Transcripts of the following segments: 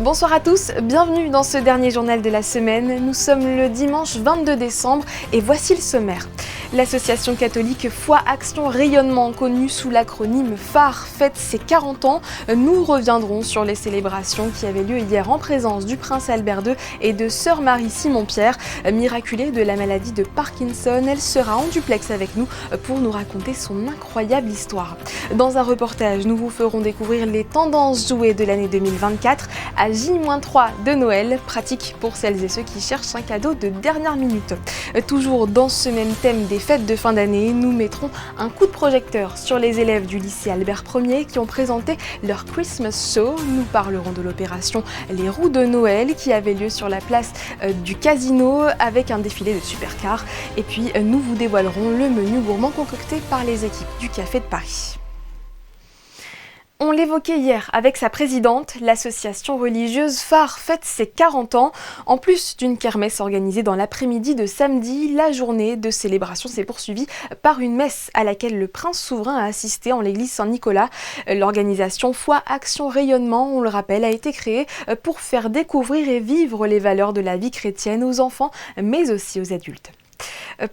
Bonsoir à tous, bienvenue dans ce dernier journal de la semaine. Nous sommes le dimanche 22 décembre et voici le sommaire. L'association catholique Foi Action Rayonnement, connue sous l'acronyme phare, fête ses 40 ans. Nous reviendrons sur les célébrations qui avaient lieu hier en présence du prince Albert II et de sœur Marie-Simon-Pierre. Miraculée de la maladie de Parkinson, elle sera en duplex avec nous pour nous raconter son incroyable histoire. Dans un reportage, nous vous ferons découvrir les tendances jouées de l'année 2024 à J-3 de Noël, pratique pour celles et ceux qui cherchent un cadeau de dernière minute. Toujours dans ce même thème des fêtes de fin d'année, nous mettrons un coup de projecteur sur les élèves du lycée Albert Ier qui ont présenté leur Christmas Show. Nous parlerons de l'opération Les Roues de Noël qui avait lieu sur la place du Casino avec un défilé de supercars. Et puis nous vous dévoilerons le menu gourmand concocté par les équipes du Café de Paris. On l'évoquait hier avec sa présidente, l'association religieuse phare fête ses 40 ans. En plus d'une kermesse organisée dans l'après-midi de samedi, la journée de célébration s'est poursuivie par une messe à laquelle le prince souverain a assisté en l'église Saint-Nicolas. L'organisation Foi Action Rayonnement, on le rappelle, a été créée pour faire découvrir et vivre les valeurs de la vie chrétienne aux enfants, mais aussi aux adultes.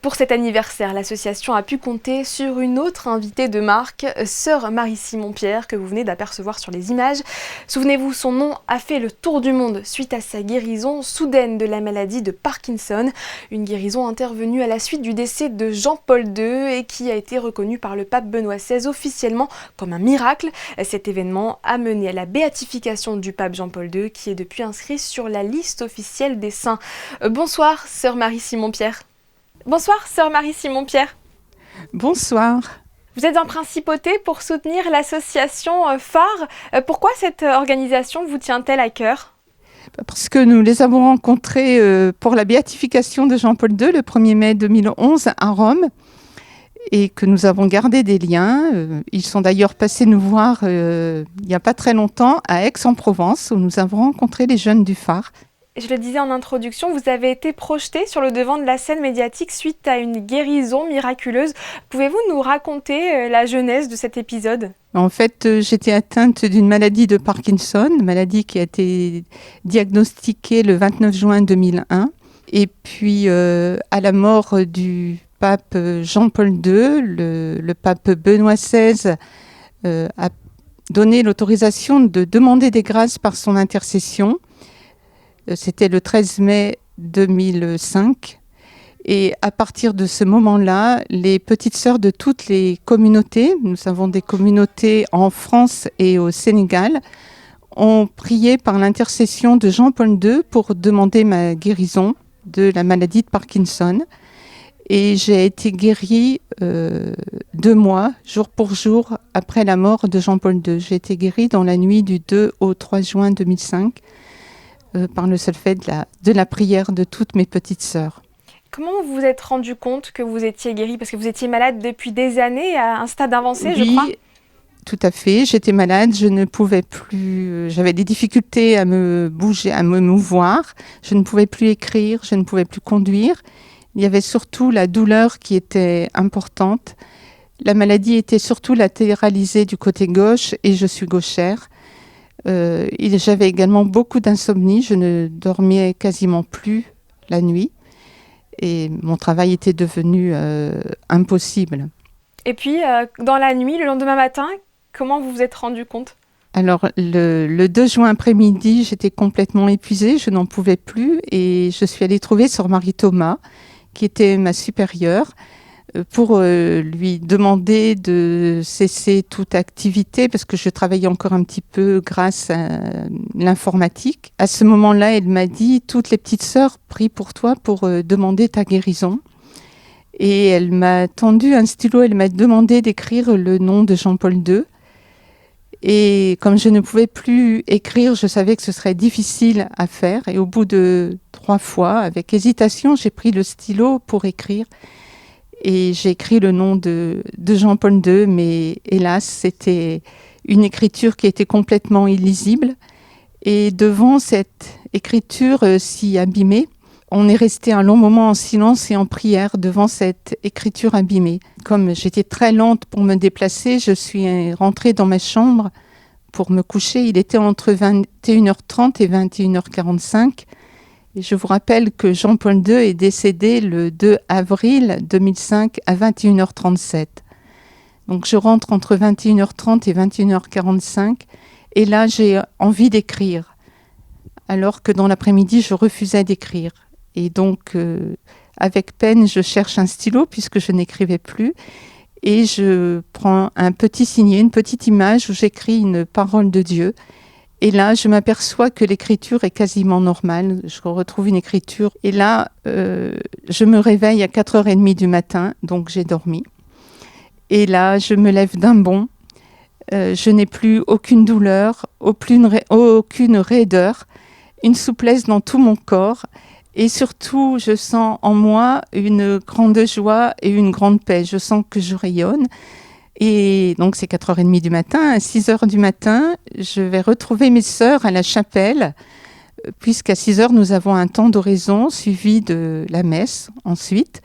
Pour cet anniversaire, l'association a pu compter sur une autre invitée de marque, sœur Marie-Simon-Pierre, que vous venez d'apercevoir sur les images. Souvenez-vous, son nom a fait le tour du monde suite à sa guérison soudaine de la maladie de Parkinson. Une guérison intervenue à la suite du décès de Jean-Paul II et qui a été reconnue par le pape Benoît XVI officiellement comme un miracle. Cet événement a mené à la béatification du pape Jean-Paul II qui est depuis inscrit sur la liste officielle des saints. Bonsoir, sœur Marie-Simon-Pierre. Bonsoir, sœur Marie-Simon-Pierre. Bonsoir. Vous êtes en principauté pour soutenir l'association phare. Pourquoi cette organisation vous tient-elle à cœur ? Parce que nous les avons rencontrés pour la béatification de Jean-Paul II le 1er mai 2011 à Rome et que nous avons gardé des liens. Ils sont d'ailleurs passés nous voir il n'y a pas très longtemps à Aix-en-Provence où nous avons rencontré les jeunes du phare. Je le disais en introduction, vous avez été projeté sur le devant de la scène médiatique suite à une guérison miraculeuse. Pouvez-vous nous raconter la genèse de cet épisode ? En fait, j'étais atteinte d'une maladie de Parkinson, maladie qui a été diagnostiquée le 29 juin 2001. Et puis, à la mort du pape Jean-Paul II, le pape Benoît XVI a donné l'autorisation de demander des grâces par son intercession. C'était le 13 mai 2005. Et à partir de ce moment-là, les petites sœurs de toutes les communautés, nous avons des communautés en France et au Sénégal, ont prié par l'intercession de Jean-Paul II pour demander ma guérison de la maladie de Parkinson. Et j'ai été guérie 2 mois, jour pour jour, après la mort de Jean-Paul II. J'ai été guérie dans la nuit du 2 au 3 juin 2005. Par le seul fait de la prière de toutes mes petites sœurs. Comment vous vous êtes rendu compte que vous étiez guérie ? Parce que vous étiez malade depuis des années, à un stade avancé, oui, je crois. Oui, tout à fait. J'étais malade, je ne pouvais plus... J'avais des difficultés à me bouger, à me mouvoir. Je ne pouvais plus écrire, je ne pouvais plus conduire. Il y avait surtout la douleur qui était importante. La maladie était surtout latéralisée du côté gauche et je suis gauchère. J'avais également beaucoup d'insomnie, je ne dormais quasiment plus la nuit et mon travail était devenu impossible. Et puis, dans la nuit, le lendemain matin, comment vous vous êtes rendu compte ? Alors, le 2 juin après-midi, j'étais complètement épuisée, je n'en pouvais plus et je suis allée trouver sœur Marie-Thomas, qui était ma supérieure, pour lui demander de cesser toute activité parce que je travaillais encore un petit peu grâce à l'informatique. À ce moment-là, elle m'a dit « Toutes les petites sœurs prient pour toi pour demander ta guérison ». Et elle m'a tendu un stylo, elle m'a demandé d'écrire le nom de Jean-Paul II. Et comme je ne pouvais plus écrire, je savais que ce serait difficile à faire. Et au bout de 3 fois, avec hésitation, j'ai pris le stylo pour écrire. Et j'ai écrit le nom de Jean-Paul II, mais hélas, c'était une écriture qui était complètement illisible. Et devant cette écriture si abîmée, on est resté un long moment en silence et en prière devant cette écriture abîmée. Comme j'étais très lente pour me déplacer, je suis rentrée dans ma chambre pour me coucher, il était entre 21h30 et 21h45. Et je vous rappelle que Jean-Paul II est décédé le 2 avril 2005 à 21h37. Donc je rentre entre 21h30 et 21h45 et là j'ai envie d'écrire. Alors que dans l'après-midi, je refusais d'écrire. Et donc, avec peine, je cherche un stylo puisque je n'écrivais plus. Et je prends un petit signet, une petite image où j'écris une parole de Dieu. Et là, je m'aperçois que l'écriture est quasiment normale. Je retrouve une écriture. Et là, je me réveille à 4h30 du matin, donc j'ai dormi. Et là, je me lève d'un bond. Je n'ai plus aucune douleur, aucune raideur, une souplesse dans tout mon corps. Et surtout, je sens en moi une grande joie et une grande paix. Je sens que je rayonne. Et donc, c'est 4h30 du matin. À 6h du matin, je vais retrouver mes sœurs à la chapelle, puisqu'à 6h, nous avons un temps d'oraison suivi de la messe ensuite.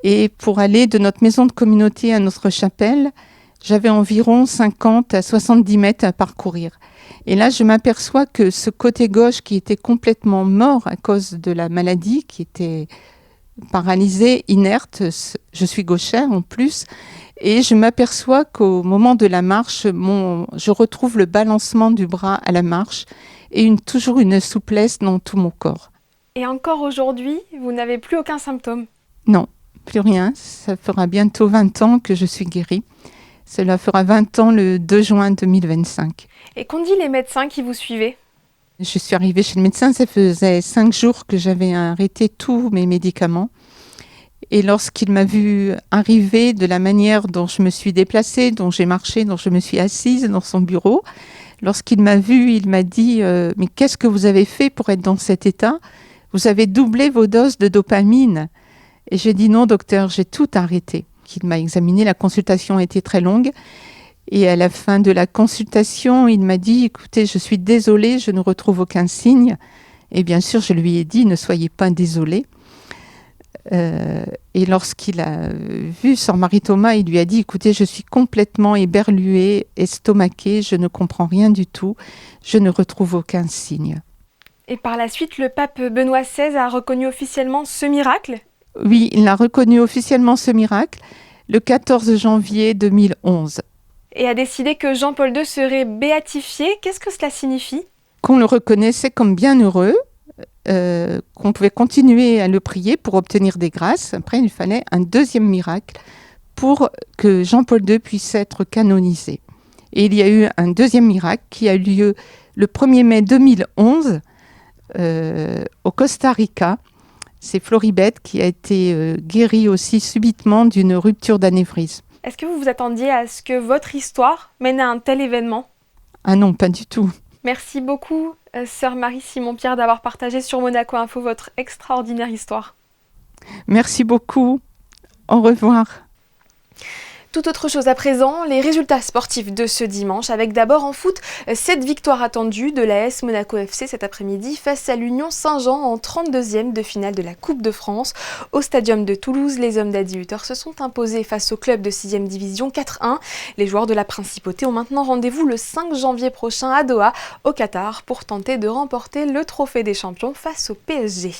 Et pour aller de notre maison de communauté à notre chapelle, j'avais environ 50 à 70 mètres à parcourir. Et là, je m'aperçois que ce côté gauche qui était complètement mort à cause de la maladie, qui était paralysé, inerte, je suis gauchère en plus, et je m'aperçois qu'au moment de la marche, je retrouve le balancement du bras à la marche et toujours une souplesse dans tout mon corps. Et encore aujourd'hui, vous n'avez plus aucun symptôme? Non, plus rien. Ça fera bientôt 20 ans que je suis guérie. Cela fera 20 ans le 2 juin 2025. Et qu'ont dit les médecins qui vous suivaient? Je suis arrivée chez le médecin, ça faisait 5 jours que j'avais arrêté tous mes médicaments. Et lorsqu'il m'a vu arriver de la manière dont je me suis déplacée, dont j'ai marché, dont je me suis assise dans son bureau, lorsqu'il m'a vu, il m'a dit « Mais qu'est-ce que vous avez fait pour être dans cet état? Vous avez doublé vos doses de dopamine. » Et j'ai dit « Non, docteur, j'ai tout arrêté. » Il m'a examiné, la consultation a été très longue. Et à la fin de la consultation, il m'a dit « Écoutez, je suis désolée, je ne retrouve aucun signe. » Et bien sûr, je lui ai dit « Ne soyez pas désolée. » Et lorsqu'il a vu Sœur Marie-Thomas, il lui a dit « Écoutez, je suis complètement éberluée, estomaquée, je ne comprends rien du tout, je ne retrouve aucun signe. » Et par la suite, le pape Benoît XVI a reconnu officiellement ce miracle? Oui, il a reconnu officiellement ce miracle le 14 janvier 2011. Et a décidé que Jean-Paul II serait béatifié. Qu'est-ce que cela signifie? Qu'on le reconnaissait comme bienheureux, qu'on pouvait continuer à le prier pour obtenir des grâces. Après, il fallait un deuxième miracle pour que Jean-Paul II puisse être canonisé. Et il y a eu un deuxième miracle qui a eu lieu le 1er mai 2011 au Costa Rica. C'est Floribette qui a été guérie aussi subitement d'une rupture d'anévrisme. Est-ce que vous vous attendiez à ce que votre histoire mène à un tel événement? Ah non, pas du tout. Merci beaucoup, sœur Marie-Simon-Pierre, d'avoir partagé sur Monaco Info votre extraordinaire histoire. Merci beaucoup. Au revoir. Tout autre chose à présent, les résultats sportifs de ce dimanche, avec d'abord en foot, cette victoire attendue de l'AS Monaco FC cet après-midi face à l'Union Saint-Jean en 32e de finale de la Coupe de France. Au stadium de Toulouse, les hommes d'Adi Hutter se sont imposés face au club de 6e division 4-1. Les joueurs de la Principauté ont maintenant rendez-vous le 5 janvier prochain à Doha, au Qatar, pour tenter de remporter le trophée des champions face au PSG.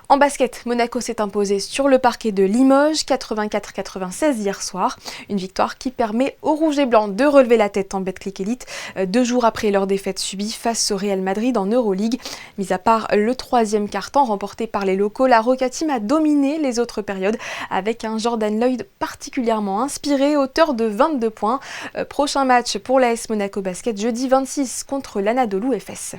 En basket, Monaco s'est imposé sur le parquet de Limoges, 84-96 hier soir. Une victoire qui permet aux Rouges et Blancs de relever la tête en Betclic Elite 2 jours après leur défaite subie face au Real Madrid en Euroleague. Mis à part le troisième quart-temps remporté par les locaux, la Roca Team a dominé les autres périodes avec un Jordan Lloyd particulièrement inspiré, auteur de 22 points. Prochain match pour l'AS Monaco Basket jeudi 26 contre l'Anadolu Efes.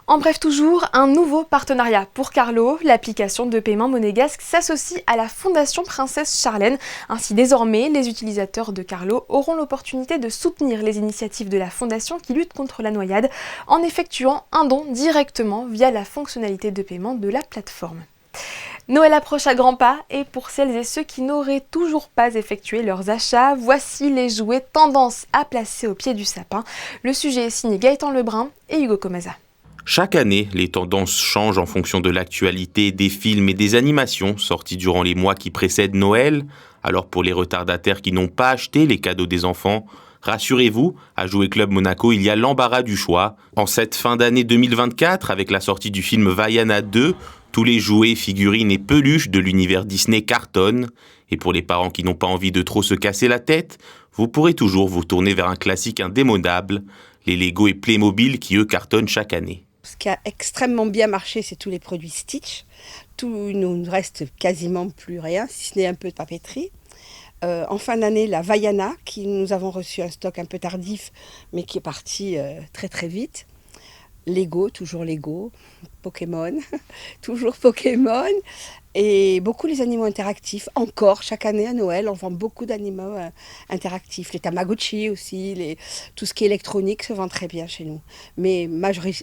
En bref, toujours un nouveau partenariat pour Carlo. L'application de paiement monégasque s'associe à la Fondation Princesse Charlène. Ainsi, désormais, les utilisateurs de Carlo auront l'opportunité de soutenir les initiatives de la Fondation qui lutte contre la noyade en effectuant un don directement via la fonctionnalité de paiement de la plateforme. Noël approche à grands pas et pour celles et ceux qui n'auraient toujours pas effectué leurs achats, voici les jouets tendance à placer au pied du sapin. Le sujet est signé Gaëtan Lebrun et Hugo Comaza. Chaque année, les tendances changent en fonction de l'actualité des films et des animations sortis durant les mois qui précèdent Noël. Alors pour les retardataires qui n'ont pas acheté les cadeaux des enfants, Rassurez-vous, à Jouet Club Monaco, il y a l'embarras du choix. En cette fin d'année 2024, avec la sortie du film Vaiana 2, tous les jouets, figurines et peluches de l'univers Disney cartonnent. Et pour les parents qui n'ont pas envie de trop se casser la tête, vous pourrez toujours vous tourner vers un classique indémodable, les Lego et Playmobil qui eux cartonnent chaque année. Ce qui a extrêmement bien marché, c'est tous les produits Stitch. Tout, il nous reste quasiment plus rien, si ce n'est un peu de papeterie. En fin d'année, la Vaiana, qui nous avons reçu un stock un peu tardif, mais qui est parti très très vite. Lego, toujours Lego. Pokémon, toujours Pokémon. Et beaucoup les animaux interactifs. Encore, chaque année à Noël, on vend beaucoup d'animaux interactifs. Les Tamagotchi aussi, tout ce qui est électronique se vend très bien chez nous. Mais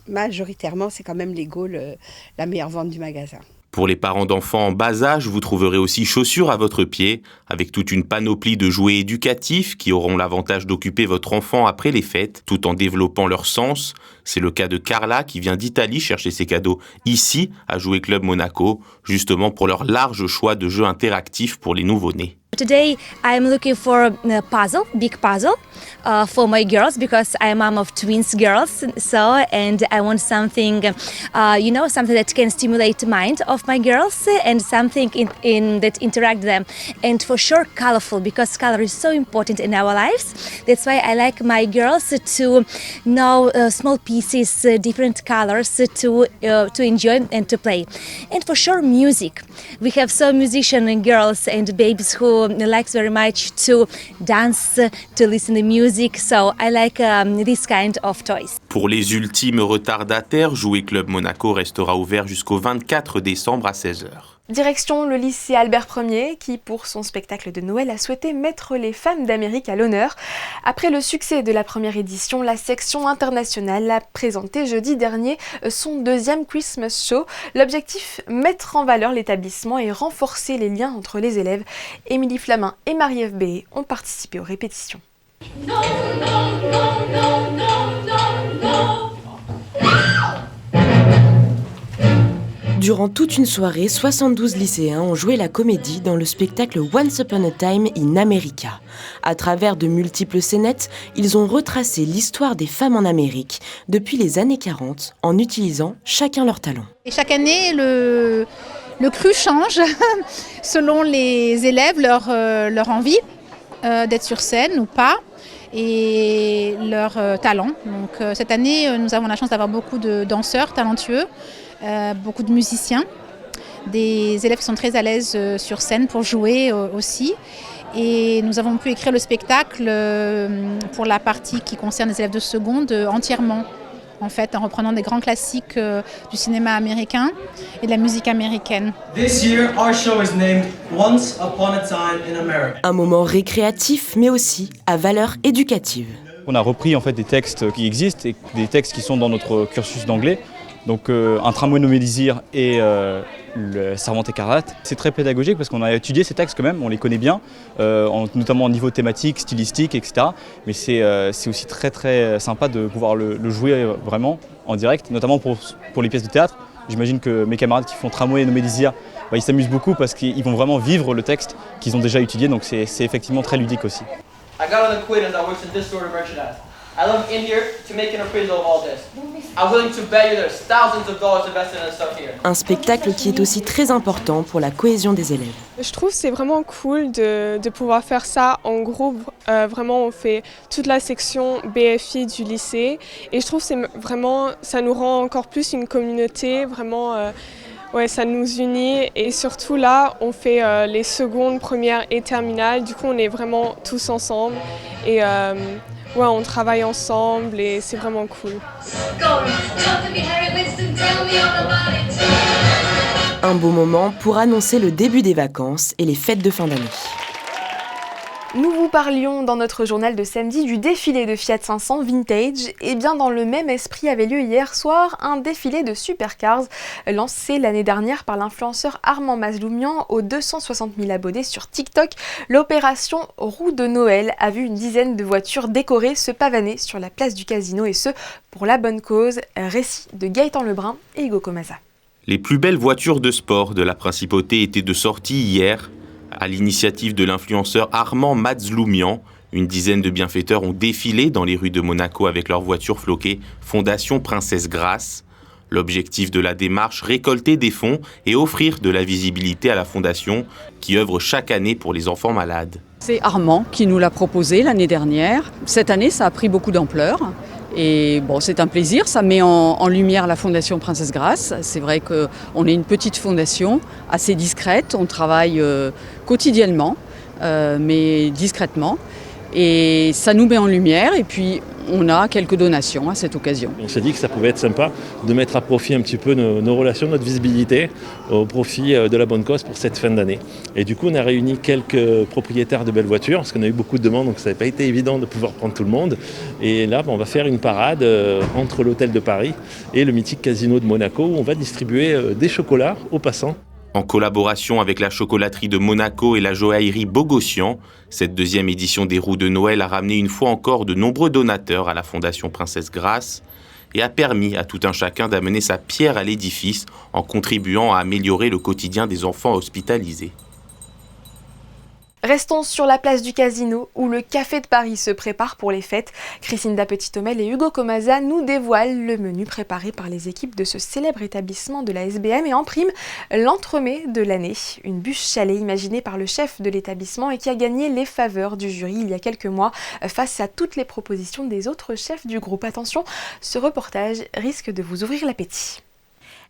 majoritairement, c'est quand même Lego la meilleure vente du magasin. Pour les parents d'enfants en bas âge, vous trouverez aussi chaussures à votre pied, avec toute une panoplie de jouets éducatifs qui auront l'avantage d'occuper votre enfant après les fêtes, tout en développant leur sens. C'est le cas de Carla qui vient d'Italie chercher ses cadeaux ici, à Jouet Club Monaco, justement pour leur large choix de jeux interactifs pour les nouveau-nés. Today I'm looking for a puzzle, big puzzle, for my girls because I'm mom of twins girls. And I want something, something that can stimulate the mind of my girls and something in that interact them. And for sure, colorful because color is so important in our lives. That's why I like my girls to know small pieces, different colors to enjoy and to play. And for sure, music. We have some musician girls and babies who likes very much to dance, to listen to music, so I like this kind of toys. Pour les ultimes retardataires, Jouet Club Monaco restera ouvert jusqu'au 24 décembre à 16h. Direction le lycée Albert Ier qui, pour son spectacle de Noël, a souhaité mettre les femmes d'Amérique à l'honneur. Après le succès de la première édition, la section internationale a présenté jeudi dernier son deuxième Christmas Show. L'objectif, mettre en valeur l'établissement et renforcer les liens entre les élèves. Émilie Flamin et Marie-Ève Béé ont participé aux répétitions. No, no, no, no, no, no, no. Durant toute une soirée, 72 lycéens ont joué la comédie dans le spectacle Once Upon a Time in America. À travers de multiples scénettes, ils ont retracé l'histoire des femmes en Amérique depuis les années 40 en utilisant chacun leur talent. Et chaque année, le cru change selon les élèves, leur envie d'être sur scène ou pas et leur talent. Donc cette année, nous avons la chance d'avoir beaucoup de danseurs talentueux. Beaucoup de musiciens, des élèves qui sont très à l'aise sur scène pour jouer aussi. Et nous avons pu écrire le spectacle pour la partie qui concerne les élèves de seconde entièrement, en fait, en reprenant des grands classiques du cinéma américain et de la musique américaine. This year, our show is named Once Upon a Time in America. Un moment récréatif, mais aussi à valeur éducative. On a repris en fait des textes qui existent et des textes qui sont dans notre cursus d'anglais. Donc un tramway nommé Désir et le Servante écarlate. C'est très pédagogique parce qu'on a étudié ces textes quand même, on les connaît bien, notamment au niveau thématique, stylistique, etc. Mais c'est aussi très très sympa de pouvoir le jouer vraiment en direct, notamment pour les pièces de théâtre. J'imagine que mes camarades qui font Tramway nommé Désir, ils s'amusent beaucoup parce qu'ils vont vraiment vivre le texte qu'ils ont déjà étudié, donc c'est effectivement très ludique aussi. I got an acquaintance that works in this sort of merchandise. I love in here to make an appraisal of all this. I'm willing to bet you there's thousands of dollars invested in this stuff here. Un spectacle qui est aussi très important pour la cohésion des élèves. Je trouve que c'est vraiment cool de pouvoir faire ça en groupe. Vraiment, on fait toute la section BFI du lycée. Et je trouve que ça nous rend encore plus une communauté. Vraiment, ça nous unit. Et surtout là, on fait les secondes, premières et terminales. Du coup, on est vraiment tous ensemble. Et on travaille ensemble et c'est vraiment cool. Un beau moment pour annoncer le début des vacances et les fêtes de fin d'année. Nous vous parlions dans notre journal de samedi du défilé de Fiat 500 Vintage. Et bien dans le même esprit avait lieu hier soir un défilé de supercars lancé l'année dernière par l'influenceur Armand Mazloumian aux 260 000 abonnés sur TikTok. L'opération Roue de Noël a vu une dizaine de voitures décorées se pavaner sur la place du Casino et ce pour la bonne cause. Récit de Gaëtan Lebrun et Hugo Comasa. Les plus belles voitures de sport de la Principauté étaient de sortie hier. À l'initiative de l'influenceur Armand Mazloumian, Une dizaine de bienfaiteurs ont défilé dans les rues de Monaco avec leurs voitures floquées Fondation Princesse Grace. L'objectif de la démarche, récolter des fonds et offrir de la visibilité à la fondation qui œuvre chaque année pour les enfants malades. C'est Armand qui nous l'a proposé l'année dernière. Cette année, ça a pris beaucoup d'ampleur. Et bon, c'est un plaisir, ça met en lumière la Fondation Princesse Grace. C'est vrai qu'on est une petite fondation, assez discrète, on travaille quotidiennement, mais discrètement. Et ça nous met en lumière et puis on a quelques donations à cette occasion. On s'est dit que ça pouvait être sympa de mettre à profit un petit peu nos relations, notre visibilité au profit de la bonne cause pour cette fin d'année. Et du coup on a réuni quelques propriétaires de belles voitures parce qu'on a eu beaucoup de demandes donc ça n'avait pas été évident de pouvoir prendre tout le monde. Et là on va faire une parade entre l'hôtel de Paris et le mythique casino de Monaco où on va distribuer des chocolats aux passants. En collaboration avec la chocolaterie de Monaco et la joaillerie Bogossian, cette deuxième édition des roues de Noël a ramené une fois encore de nombreux donateurs à la Fondation Princesse Grace et a permis à tout un chacun d'amener sa pierre à l'édifice en contribuant à améliorer le quotidien des enfants hospitalisés. Restons sur la place du Casino où le Café de Paris se prépare pour les fêtes. Christine Petit-Homel et Hugo Comaza nous dévoilent le menu préparé par les équipes de ce célèbre établissement de la SBM et en prime l'entremets de l'année. Une bûche chalet imaginée par le chef de l'établissement et qui a gagné les faveurs du jury il y a quelques mois face à toutes les propositions des autres chefs du groupe. Attention, ce reportage risque de vous ouvrir l'appétit.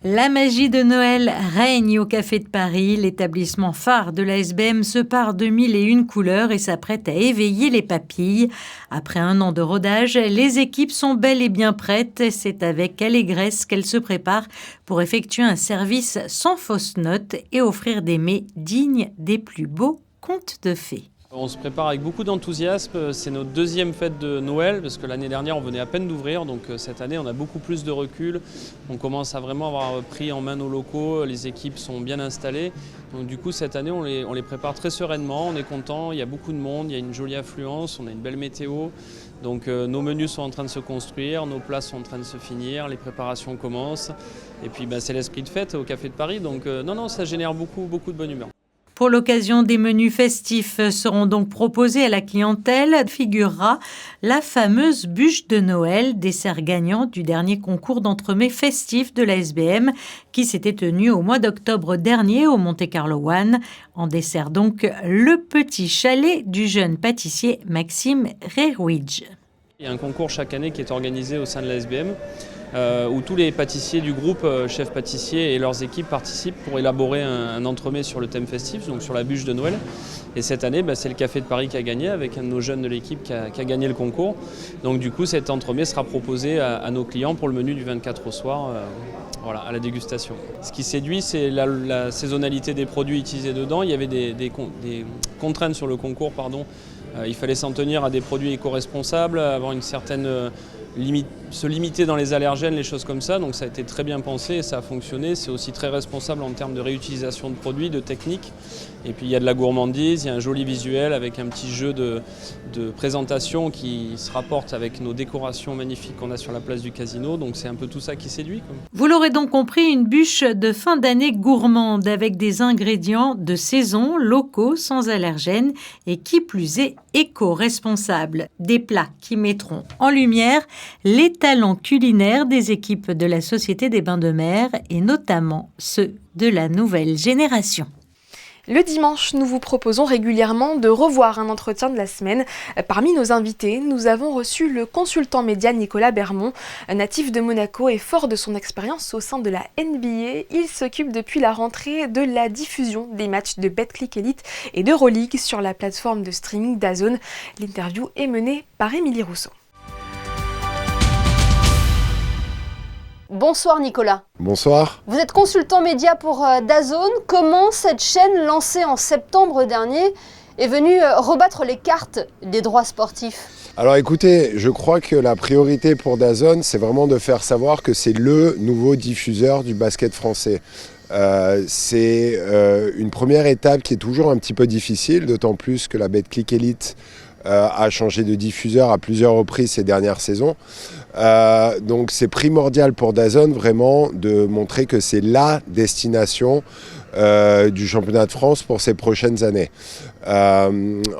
La magie de Noël règne au Café de Paris. L'établissement phare de la SBM se pare de 1001 couleurs et s'apprête à éveiller les papilles. Après un an de rodage, les équipes sont bel et bien prêtes. C'est avec allégresse qu'elles se préparent pour effectuer un service sans fausse note et offrir des mets dignes des plus beaux contes de fées. On se prépare avec beaucoup d'enthousiasme, c'est notre deuxième fête de Noël parce que l'année dernière on venait à peine d'ouvrir, donc cette année on a beaucoup plus de recul, on commence à vraiment avoir pris en main nos locaux, les équipes sont bien installées, donc du coup cette année on les prépare très sereinement, on est content, il y a beaucoup de monde, il y a une jolie affluence, on a une belle météo, donc nos menus sont en train de se construire, nos plats sont en train de se finir, les préparations commencent et puis c'est l'esprit de fête au Café de Paris, donc non ça génère beaucoup de bonne humeur. Pour l'occasion, des menus festifs seront donc proposés à la clientèle. Figurera la fameuse bûche de Noël, dessert gagnant du dernier concours d'entremets festifs de la SBM qui s'était tenu au mois d'octobre dernier au Monte Carlo One. En dessert donc, le petit chalet du jeune pâtissier Maxime Rerwidge. Il y a un concours chaque année qui est organisé au sein de la SBM. Où tous les pâtissiers du groupe, chefs pâtissiers et leurs équipes participent pour élaborer un entremets sur le thème festif, donc sur la bûche de Noël. Et cette année, c'est le Café de Paris qui a gagné, avec un de nos jeunes de l'équipe qui a gagné le concours. Donc du coup, cet entremets sera proposé à nos clients pour le menu du 24 au soir, à la dégustation. Ce qui séduit, c'est la saisonnalité des produits utilisés dedans. Il y avait des contraintes sur le concours, il fallait s'en tenir à des produits éco-responsables, avoir une certaine... se limiter dans les allergènes, les choses comme ça, donc ça a été très bien pensé et ça a fonctionné. C'est aussi très responsable en termes de réutilisation de produits, de techniques. Et puis il y a de la gourmandise, il y a un joli visuel avec un petit jeu de présentation qui se rapporte avec nos décorations magnifiques qu'on a sur la place du Casino, donc c'est un peu tout ça qui séduit. Vous l'aurez donc compris, une bûche de fin d'année gourmande avec des ingrédients de saison, locaux, sans allergènes et qui plus est éco-responsables. Des plats qui mettront en lumière les talents culinaires des équipes de la Société des Bains de Mer et notamment ceux de la nouvelle génération. Le dimanche, nous vous proposons régulièrement de revoir un entretien de la semaine. Parmi nos invités, nous avons reçu le consultant média Nicolas Bermond, natif de Monaco et fort de son expérience au sein de la NBA. Il s'occupe depuis la rentrée de la diffusion des matchs de Betclic Elite et d'Euroleague sur la plateforme de streaming DAZN. L'interview est menée par Émilie Rousseau. Bonsoir Nicolas. Bonsoir. Vous êtes consultant média pour DAZN. Comment cette chaîne, lancée en septembre dernier, est venue rebattre les cartes des droits sportifs ? Alors écoutez, je crois que la priorité pour DAZN, c'est vraiment de faire savoir que c'est le nouveau diffuseur du basket français. C'est une première étape qui est toujours un petit peu difficile, d'autant plus que la Betclic Elite a changé de diffuseur à plusieurs reprises ces dernières saisons. Donc c'est primordial pour DAZN vraiment de montrer que c'est la destination du championnat de France pour ces prochaines années.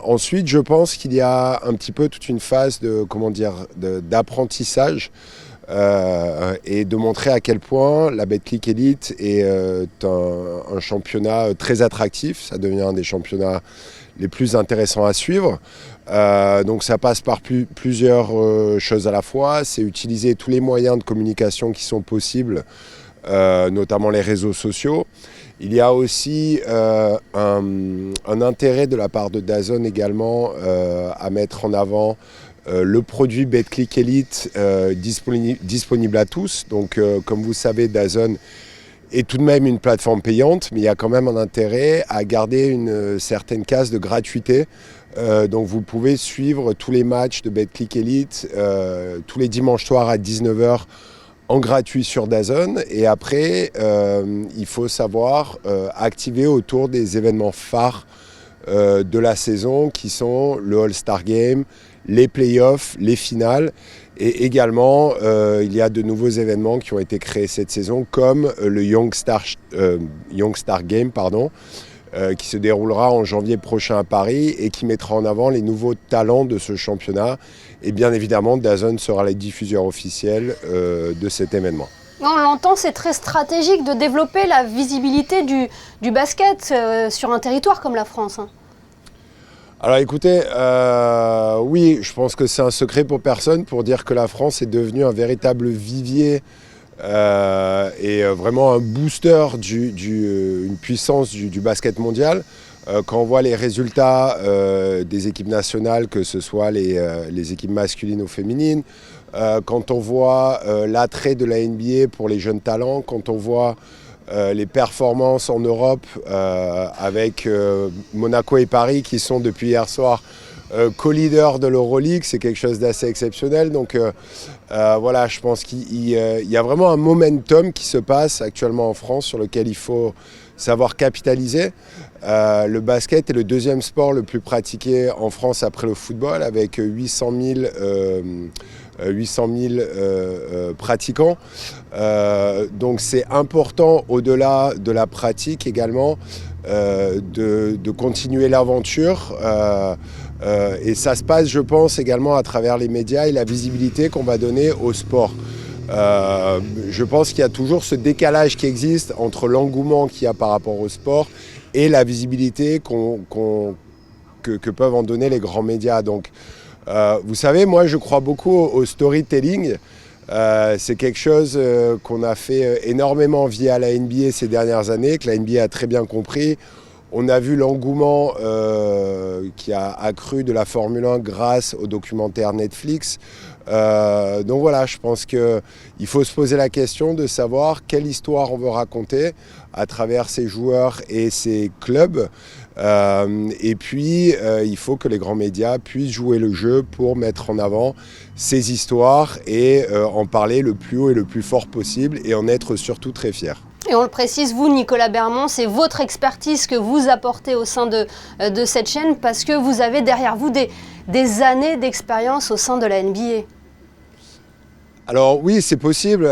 Ensuite, je pense qu'il y a un petit peu toute une phase d'apprentissage et de montrer à quel point la Betclic Elite est un championnat très attractif. Ça devient un des championnats les plus intéressants à suivre. Donc ça passe par plusieurs choses à la fois. C'est utiliser tous les moyens de communication qui sont possibles, notamment les réseaux sociaux. Il y a aussi un intérêt de la part de DAZN également à mettre en avant le produit Betclic Elite disponible à tous. Donc comme vous savez, DAZN est tout de même une plateforme payante, mais il y a quand même un intérêt à garder une certaine case de gratuité. Donc vous pouvez suivre tous les matchs de Betclic Elite tous les dimanches soirs à 19h en gratuit sur DAZN. Et après, il faut savoir activer autour des événements phares de la saison qui sont le All-Star Game, les playoffs, les finales. Et également, il y a de nouveaux événements qui ont été créés cette saison, comme le Young Star Game, qui se déroulera en janvier prochain à Paris et qui mettra en avant les nouveaux talents de ce championnat. Et bien évidemment, DAZN sera le diffuseur officiel de cet événement. On l'entend, c'est très stratégique de développer la visibilité du basket sur un territoire comme la France. Alors écoutez, oui, je pense que c'est un secret pour personne pour dire que la France est devenue un véritable vivier et vraiment un booster une puissance du basket mondial. Quand on voit les résultats des équipes nationales, que ce soit les équipes masculines ou féminines, quand on voit l'attrait de la NBA pour les jeunes talents, quand on voit les performances en Europe avec Monaco et Paris qui sont depuis hier soir co-leaders de l'Euroleague, c'est quelque chose d'assez exceptionnel. Donc voilà, je pense qu'il y a vraiment un momentum qui se passe actuellement en France sur lequel il faut savoir capitaliser. Le basket est le deuxième sport le plus pratiqué en France après le football, avec 800 000 pratiquants. Donc c'est important, au-delà de la pratique également, de continuer l'aventure. Et ça se passe, je pense, également à travers les médias et la visibilité qu'on va donner au sport. Je pense qu'il y a toujours ce décalage qui existe entre l'engouement qu'il y a par rapport au sport et la visibilité que peuvent en donner les grands médias. Donc, vous savez, moi je crois beaucoup au storytelling. C'est quelque chose qu'on a fait énormément via la NBA ces dernières années, que la NBA a très bien compris. On a vu l'engouement qui a accru de la Formule 1 grâce au documentaire Netflix. Donc voilà, je pense qu'il faut se poser la question de savoir quelle histoire on veut raconter à travers ces joueurs et ces clubs. Et puis, il faut que les grands médias puissent jouer le jeu pour mettre en avant ces histoires et en parler le plus haut et le plus fort possible et en être surtout très fiers. Et on le précise, vous, Nicolas Bermond, c'est votre expertise que vous apportez au sein de cette chaîne parce que vous avez derrière vous des années d'expérience au sein de la NBA. Alors oui, c'est possible.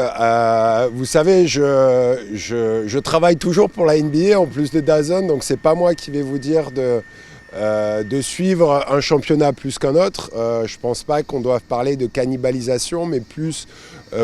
Vous savez, je travaille toujours pour la NBA en plus de DAZN, donc c'est pas moi qui vais vous dire de suivre un championnat plus qu'un autre. Je pense pas qu'on doive parler de cannibalisation, mais plus,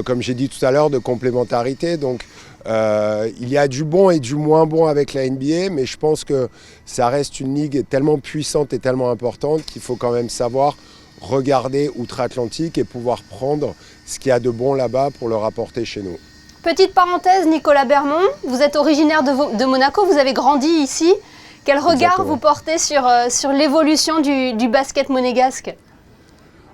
comme j'ai dit tout à l'heure, de complémentarité. Donc il y a du bon et du moins bon avec la NBA, mais je pense que ça reste une ligue tellement puissante et tellement importante qu'il faut quand même savoir regarder outre-Atlantique et pouvoir prendre ce qu'il y a de bon là-bas pour le rapporter chez nous. Petite parenthèse, Nicolas Bermond, vous êtes originaire de Monaco, vous avez grandi ici. Quel regard Exactement. vous portez sur l'évolution du basket monégasque ?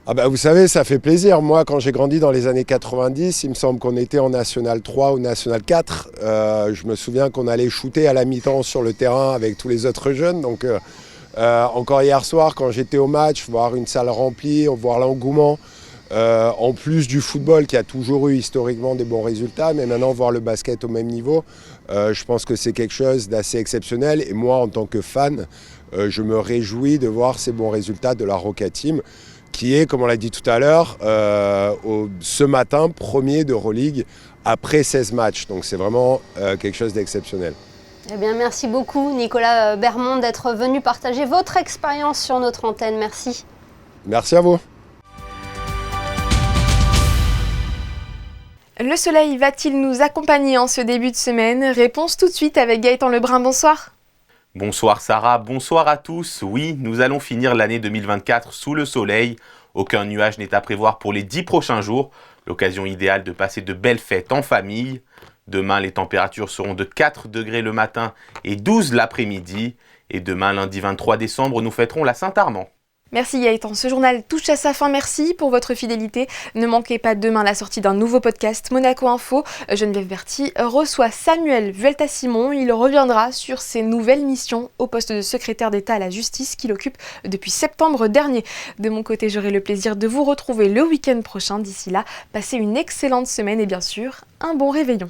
Ah bah vous savez, ça fait plaisir. Moi, quand j'ai grandi dans les années 90, il me semble qu'on était en National 3 ou National 4. Je me souviens qu'on allait shooter à la mi-temps sur le terrain avec tous les autres jeunes. Donc, encore hier soir, quand j'étais au match, voir une salle remplie, voir l'engouement, en plus du football qui a toujours eu historiquement des bons résultats, mais maintenant voir le basket au même niveau, je pense que c'est quelque chose d'assez exceptionnel. Et moi, en tant que fan, je me réjouis de voir ces bons résultats de la Roca Team, qui est, comme on l'a dit tout à l'heure, ce matin, premier d'Euroleague après 16 matchs. Donc c'est vraiment quelque chose d'exceptionnel. Eh bien, merci beaucoup Nicolas Bermond d'être venu partager votre expérience sur notre antenne. Merci. Merci à vous. Le soleil va-t-il nous accompagner en ce début de semaine? Réponse tout de suite avec Gaëtan Lebrun, bonsoir. Bonsoir Sarah, bonsoir à tous. Oui, nous allons finir l'année 2024 sous le soleil. Aucun nuage n'est à prévoir pour les 10 prochains jours. L'occasion idéale de passer de belles fêtes en famille. Demain, les températures seront de 4 degrés le matin et 12 l'après-midi. Et demain, lundi 23 décembre, nous fêterons la Saint-Armand. Merci Gaëtan, ce journal touche à sa fin, merci pour votre fidélité. Ne manquez pas demain la sortie d'un nouveau podcast Monaco Info. Geneviève Berthy reçoit Samuel Vuelta-Simon. Il reviendra sur ses nouvelles missions au poste de secrétaire d'État à la justice qu'il occupe depuis septembre dernier. De mon côté, j'aurai le plaisir de vous retrouver le week-end prochain. D'ici là, passez une excellente semaine et bien sûr, un bon réveillon.